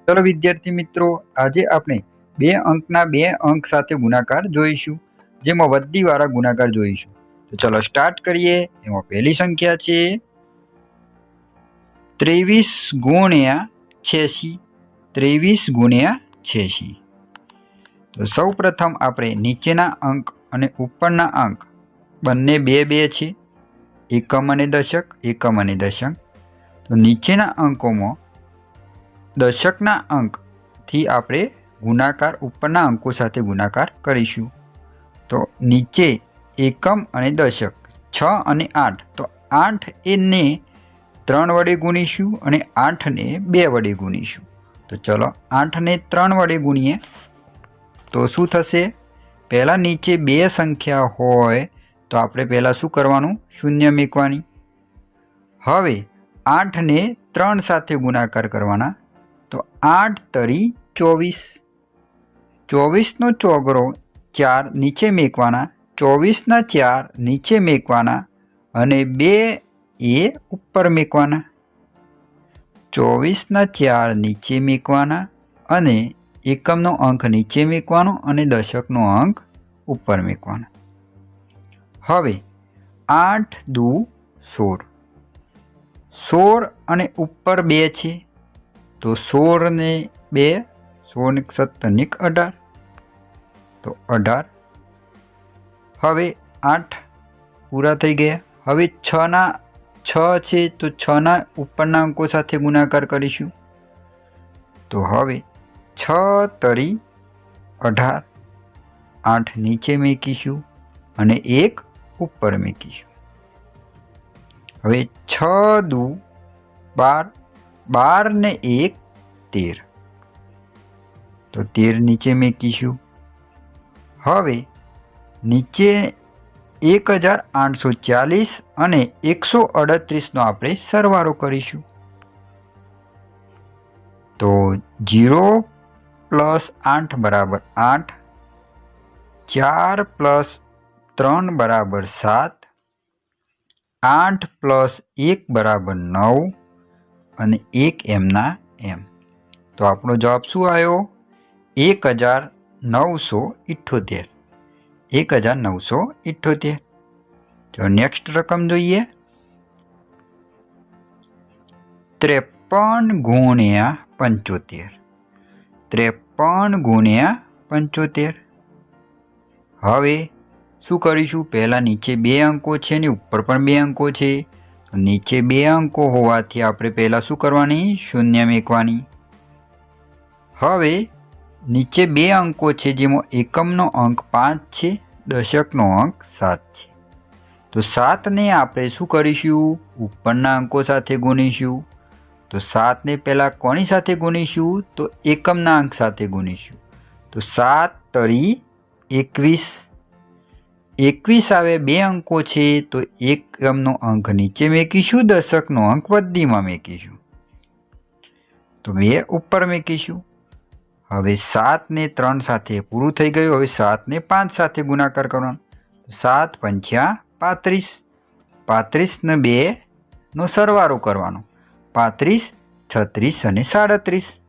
चलो विद्यार्थी मित्रों, आज आपणे बे अंकना बे अंक साथे गुणाकार जोईशुं, जेमां वधीवाळा गुणाकार जोईशुं। तो चलो स्टार्ट करिए। एमां पहेली संख्या छे 23 गुण्या 86। 23 गुण्या 86। तो सौ प्रथम आपणे नीचेना अंक अने उपरना अंक बंने बे बे छे, एकम अने दशक, एकम अने दशक। तो नीचेना अंकोमां दशकना अंक थी आपणे गुणाकार उपरना अंको साथे गुणाकार करीशुं। तो नीचे एकम अने दशक 6 अने 8, तो 8 ने 3 वडे गुणीशुं अने 8 ने 2 वडे गुणीशुं। तो चलो 8 ने 3 वडे गुणीए तो शुं थशे? पहला नीचे 2 संख्या होय तो आपणे पहला शुं करवानुं? शून्य मूकवानी। हवे 8 ने 3 साथे गुणाकार करवाना। तो 8 तरी 24। 24 नो चौगरो 4 नीचे मेकवाना, 24 ना 4 नीचे मेकवाना अने 2 ए ऊपर मेकवाना। 24 ना 4 नीचे मेकवाना अने एकम नो अंक नीचे मेकवानो अने दशक नो अंक ऊपर मेकवाना। हवे 8 दू 16। 16 अने ऊपर 2 छे तो 16 ने 2, 16 ने 17 ने 18, तो 18। हवे 8 पूरा थई गया। हवे 6 ना 6 छे तो 6 ना उपरना अंको साथे गुणाकार करीशुं। तो हवे 6 तरी 18, 8 नीचे मेकीशुं अने 1 ऊपर मेकीशुं। हवे 6 दू 12, 12 ने 1 13, तो 13 नीचे मेकीशुं। हवे नीचे 1840 अने 138 नो आपणे सरवाळो करीशुं। तो 0 + 8 बराबर 8, 4 + 3 बराबर 7, 8 + 1 बराबर 9 अने 1 एमना एम। तो आपणो जवाब शुं आव्यो? 1978। 1978। तो नेक्स्ट रकम जोईए। 53 गुण्या 75। 53 गुण्या 75। हवे शुं करीशुं? पहला नीचे 2 अंको छे ने ऊपर पण 2 अंको छे। तो नीचे 2 अंको होवाथी आपणे पहला शुं करवानी? शून्य मेकवानी। हवे नीचे 2 अंको छे जेमां एकमनो अंक 5 छे, दशकनो अंक 7 छे। तो 7 ने आपणे शुं करीशुं? उपरना अंको साथे गुणीशुं। तो 7 ने पहला कोनी साथे गुणीशुं? तो एकमना अंक साथे गुणीशुं। तो 7 तरी 21। 21 आवे 2 अंको छे तो एकमनो अंक नीचे मेकीशुं, दशकनो अंक वधीमां मेकीशुं। तो 2 ऊपर मेकीशुं। हवे 7 ने 3 साथे पूरुं थई गयुं। हवे 7 ने 5 साथे गुणाकार करवानो। 7 पंचा 35, 35 ने 2 नो सरवाळो करवानो। 35, 36 अने 37।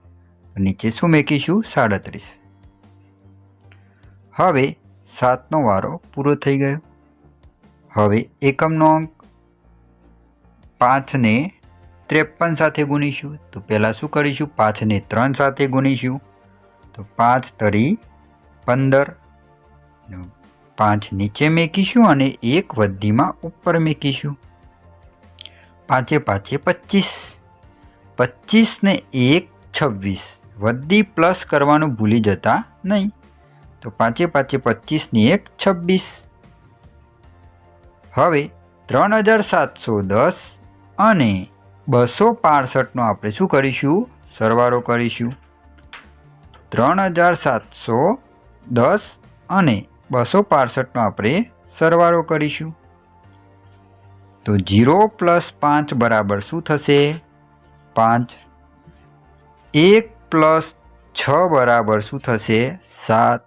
नीचे शुं मेकीशुं? 37। हवे 7 नो वारो पूरो थई गयो। हवे एकमनो अंक 5 ने 53 साथे गुणीशुं। तो पहला शुं करीशुं? 5 ने 3 साथे गुणीशुं। तो 5 तरी 15, 5 नीचे मेकीशुं अने 1 वधीमां ऊपर मेकीशुं। 5 5 25, 25 ने 1 26। वधी प्लस करवानुं भूली जता नहीं। तो 5 5 25 ने 1 26। हवे 3710 अने 265 नो आपणे शुं करीशुं? सरवाळो करीशुं। 3710 अने 265 नो आपणे सरवाळो करीशुं। तो 0 + 5 बराबर शुं थशे? 5। 1 + 6 बराबर शुं थशे? 7।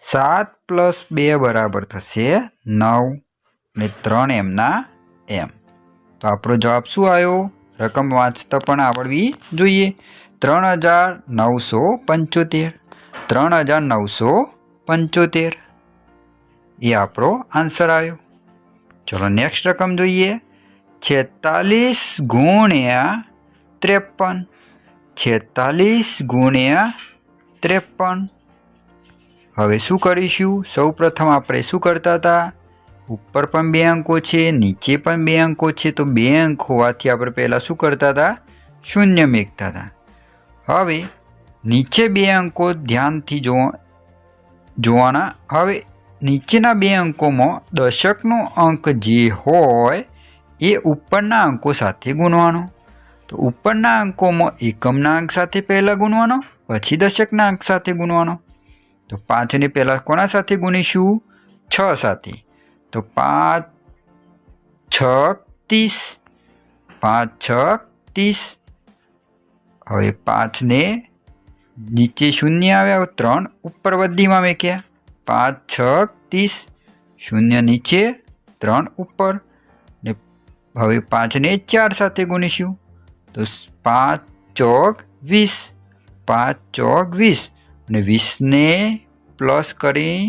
7 + 2 बराबर थशे 9 ने 3 एमना एम। तो आपणो जवाब शुं आव्यो? रकम वांचता पण आवडवी जोईए। 3975 3975 એ આપણો આન્સર આવ્યો. ચલો નેક્સ્ટ રકમ જોઈએ. 46 ગુણ્યા 53. 46 ગુણ્યા 53. હવે શું કરીશું? સૌ પ્રથમ આપણે શું કરતા હતા? ઉપર પણ 2 અંકો છે, નીચે પણ 2 અંકો છે, તો 2 અંક હોવાથી આપણે પહેલાં શું કરતા હતા? શૂન્ય મેકતા હતા. હવે નીચે 2 અંકો ધ્યાનથી જોવાના. હવે નીચેના 2 અંકોમાં દશકનો અંક જે હોય એ ઉપરના અંકો સાથે ગુણવાનો. તો ઉપરના અંકોમાં એકમના અંક સાથે પહેલાં ગુણવાનો, પછી દશકના અંક સાથે ગુણવાનો. તો 5ને પહેલાં કોના સાથે ગુણીશું? 6 સાથે. તો 5 6 30. 5 6 30. હવે 5ને નીચે શૂન્ય આવ્યા, 3 ઉપર વધીમાં મેક્યા. 5 6 30. શૂન્ય નીચે, 3 ઉપર. ને હવે 5ને 4 સાથે ગુણીશું. તો 5 ચોક 20. 5 ચોક 20. અને 20ને પ્લસ કરી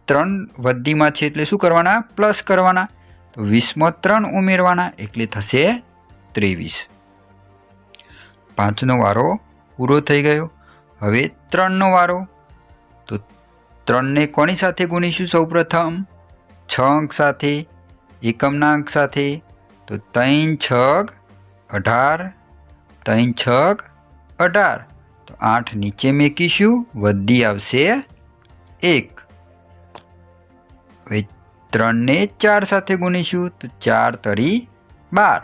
3 વધીમાં છે એટલે શું કરવાના? પ્લસ કરવાના. તો 20માં 3 ઉમેરવાના એટલે થશે 23. 5નો વારો પૂરો થઈ ગયો. હવે 3નો વારો. તો 3ને કોની સાથે ગુણીશું? સૌ પ્રથમ 6 અંક સાથે, એકમના અંક સાથે. તો 3 6 18. 3 6 18. તો 8 નીચે મેકીશું, વધી આવશે 1. હવે 3ને 4 સાથે ગુણીશું. તો 4 તરી 12.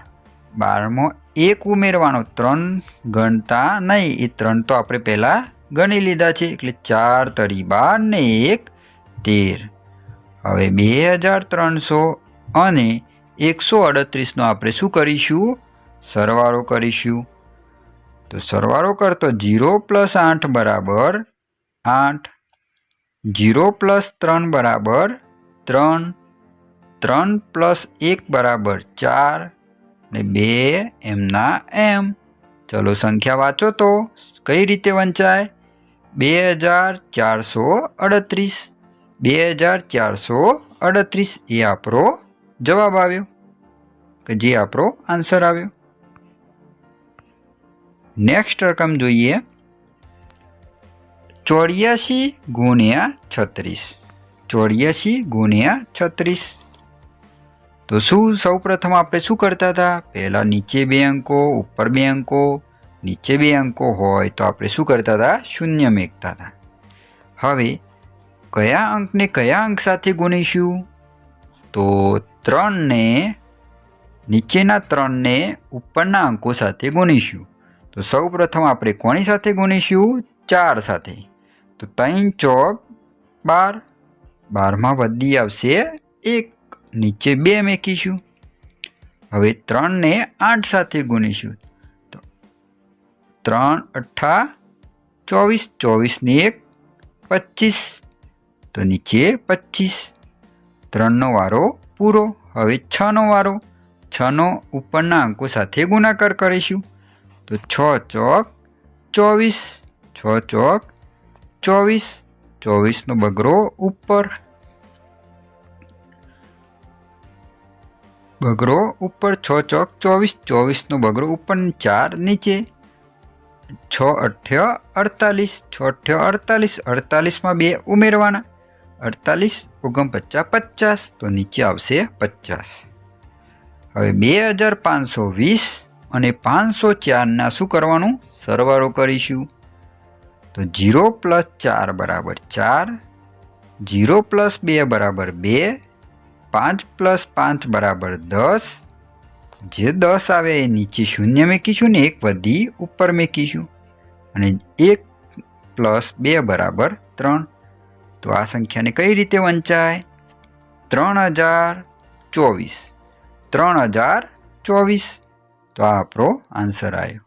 12માં 1 ઉમેરવાનો. 3 ગણતા નહીં, એ 3 તો આપણે પહેલાં ગણી લીધા છે એટલે 4 તરી 12 ને 1 13. હવે 2300 અને 138નો આપણે શું કરીશું? સરવાળો કરીશું. તો સરવાળો કરતો 0 + 8 બરાબર 8. 0 + 3 બરાબર 3. 3 + 1 બરાબર 4. ને 2 એમના એમ. ચલો સંખ્યા વાંચો તો કઈ રીતે વંચાય? 2438. 2438 એ આપણો જવાબ આવ્યો, કે જે આપણો આન્સર આવ્યો. નેક્સ્ટ રકમ જોઈએ. 84 ગુણ્યા 36. 84 ગુણ્યા 36. તો શું સૌ પ્રથમ આપણે શું કરતા હતા? પહેલાં નીચે 2 અંકો, ઉપર 2 અંકો. નીચે 2 અંકો હોય તો આપણે શું કરતા હતા? શૂન્ય મેકતા હતા. હવે કયા અંકને કયા અંક સાથે ગુણીશું? તો 3ને નીચેના 3ને ઉપરના અંકો સાથે ગુણીશું. તો સૌ પ્રથમ આપણે કોની સાથે ગુણીશું? 4 સાથે. તો 3 ચોક 12. 12માં વધી આવશે 1. નીચે 2 મેકીશું. હવે 3ને 8 સાથે ગુણીશું. તો 3 8 24. 24 ને 1 25. તો નીચે 25. 3નો વારો પૂરો. હવે 6નો વારો. 6નો ઉપરના અંકો સાથે ગુણાકાર કરીશું. તો 6 ચોક 24. 6 ચોક 24. 24નો બગડો ઉપર. બગડો ઉપર. 6 ચોક 24. 24નો બગડો ઉપર. 4 નીચે. 6 8 48. 6 8 48. 48માં 2 ઉમેરવાના. 48 49 50. તો નીચે આવશે 50. હવે 2520 અને 504ના શું કરવાનું? સરવાળો કરીશું. તો 0 + 4 બરાબર 4. 0 + 2 બરાબર 2. 5 + 5 બરાબર 10. જે 10 આવે એ નીચે શૂન્ય મેકીશું ને 1 વધી ઉપર મેકીશું. અને 1 + 2 બરાબર 3. તો આ સંખ્યાને કઈ રીતે વંચાય? 3024. 3024. તો આ આપણો આન્સર આવ્યો.